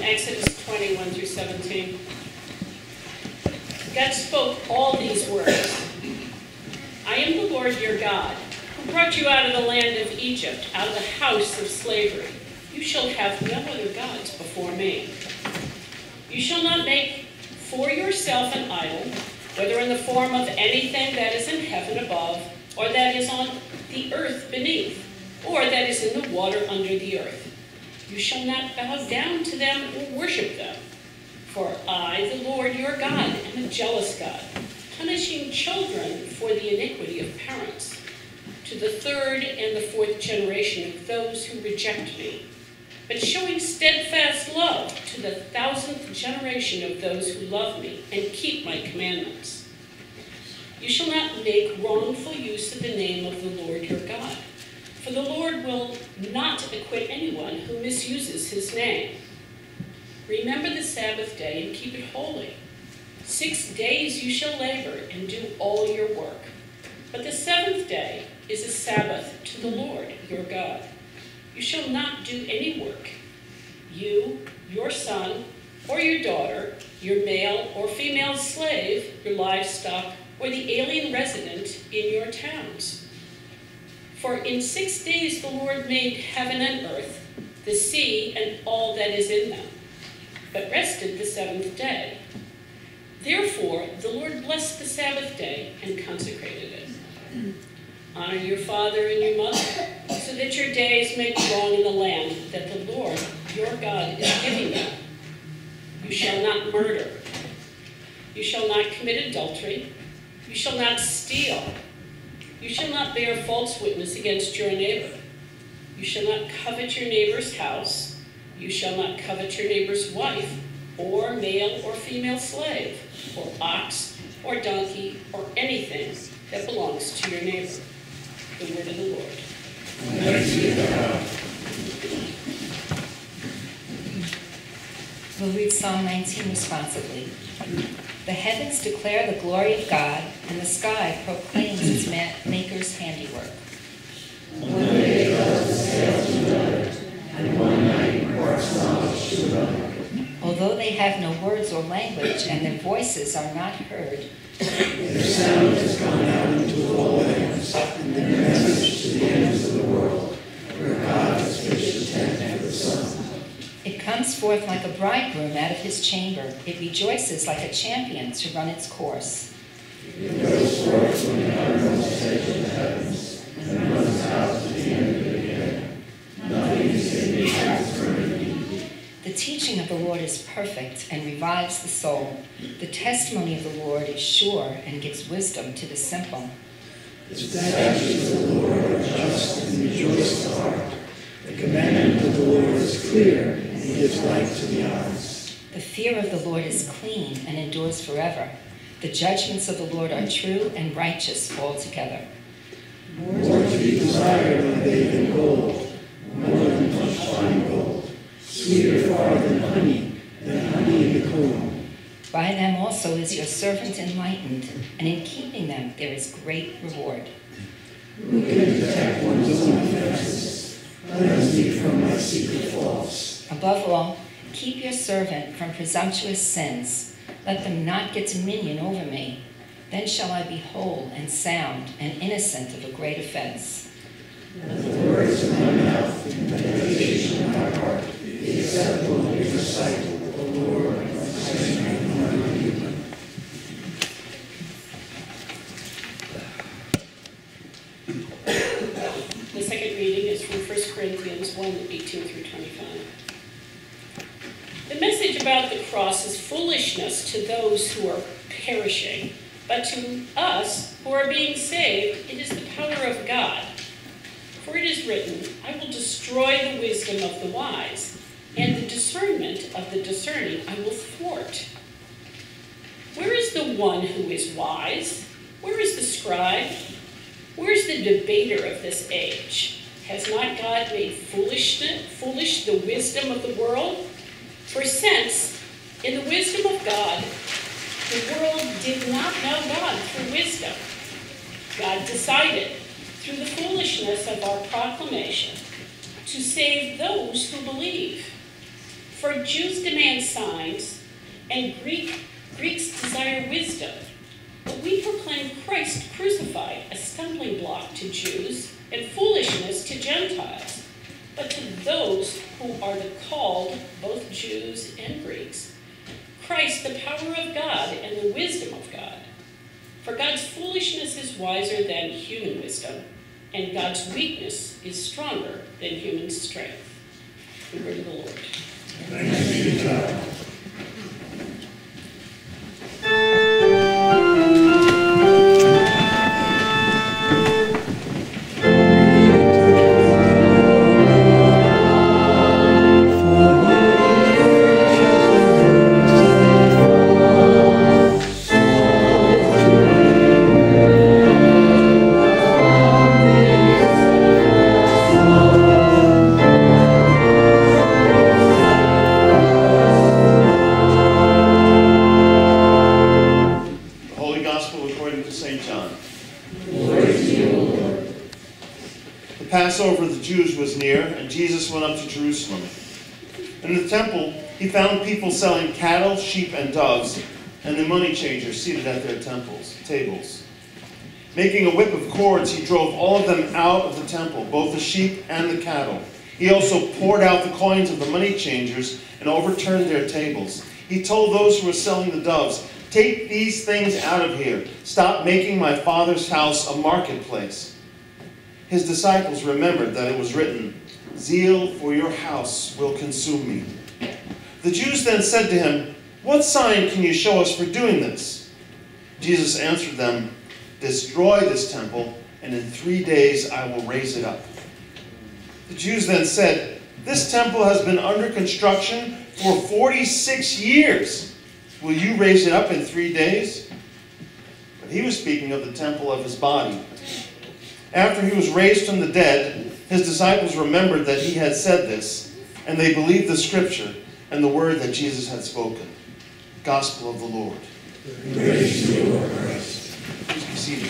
Exodus 21 through 17. God spoke all these words. I am the Lord your God, who brought you out of the land of Egypt, out of the house of slavery. You shall have no other gods before me. You shall not make for yourself an idol, whether in the form of anything that is in heaven above, or that is on the earth beneath, or that is in the water under the earth. You shall not bow down to them or worship them. For I, the Lord your God, am a jealous God, punishing children for the iniquity of parents, to the third and the fourth generation of those who reject me, but showing steadfast love to the 1,000th generation of those who love me and keep my commandments. You shall not make wrongful use of the name of the Lord your God, for the Lord will not acquit anyone who misuses his name. Remember the Sabbath day and keep it holy. 6 days you shall labor and do all your work. But the seventh day is a Sabbath to the Lord your God. You shall not do any work. You, your son, or your daughter, your male or female slave, your livestock, or the alien resident in your towns. For in 6 days the Lord made heaven and earth, the sea, and all that is in them, but rested the seventh day. Therefore, the Lord blessed the Sabbath day and consecrated it. Honor your father and your mother, so that your days may be long in the land that the Lord your God is giving you. You shall not murder. You shall not commit adultery. You shall not steal. You shall not bear false witness against your neighbor. You shall not covet your neighbor's house. You shall not covet your neighbor's wife, or male or female slave, or ox, or donkey, or anything that belongs to your neighbor. The word of the Lord. Thanks be to God. We'll read Psalm 19 responsively. The heavens declare the glory of God, and the sky proclaims its maker's handiwork. One day does the sails together, and one night imparts knowledge to another. Although they have no words or language, and their voices are not heard, their sound has gone out into all lands, and their message to the ends of the world, where God has pitched a tent for the sun. It comes forth like a bridegroom out of his chamber. It rejoices like a champion to run its course. It goes forth from the uttermost edge of the heavens, and runs out to the end of it again. Nothing is hidden from its eternity. The teaching of the Lord is perfect and revives the soul. The testimony of the Lord is sure and gives wisdom to the simple. The statutes of the Lord are just and rejoice the heart. The commandment of the Lord is clear and gives light to the eyes. The fear of the Lord is clean and endures forever. The judgments of the Lord are true and righteous altogether. More to be desired are they than gold, more than much fine gold, sweeter far than honey in the comb. By them also is your servant enlightened, and in keeping them there is great reward. Who can detect one's own offenses? Cleanse me from my secret faults. Above all, keep your servant from presumptuous sins. Let them not get dominion over me. Then shall I be whole and sound and innocent of a great offense. Let the words of my mouth and the meditation of my heart be acceptable in your sight, O Lord, my strength and my redeemer. The second reading is from 1 Corinthians 1, 18 through 25. The message about the cross is foolishness to those who are perishing, but to us who are being saved, it is the power of God. For it is written, I will destroy the wisdom of the wise, and the discernment of the discerning I will thwart. Where is the one who is wise? Where is the scribe? Where is the debater of this age? Has not God made foolish the wisdom of the world? For since, in the wisdom of God, the world did not know God through wisdom, God decided, through the foolishness of our proclamation, to save those who believe. For Jews demand signs, and Greeks desire wisdom. But we proclaim Christ crucified, a stumbling block to Jews and foolishness to Gentiles. But to those who are the called, both Jews and Greeks, Christ, the power of God and the wisdom of God. For God's foolishness is wiser than human wisdom, and God's weakness is stronger than human strength. The word of the Lord. Thanks be to God. Passover of the Jews was near, and Jesus went up to Jerusalem. In the temple, he found people selling cattle, sheep, and doves, and the money changers seated at their tables. Making a whip of cords, he drove all of them out of the temple, both the sheep and the cattle. He also poured out the coins of the money changers and overturned their tables. He told those who were selling the doves, "Take these things out of here. Stop making my Father's house a marketplace." His disciples remembered that it was written, "Zeal for your house will consume me." The Jews then said to him, "What sign can you show us for doing this?" Jesus answered them, "Destroy this temple, and in 3 days I will raise it up." The Jews then said, "This temple has been under construction for 46 years. Will you raise it up in 3 days?" But he was speaking of the temple of his body. After he was raised from the dead, his disciples remembered that he had said this, and they believed the scripture and the word that Jesus had spoken. Gospel of the Lord. Praise to you, Lord Christ. Please be seated.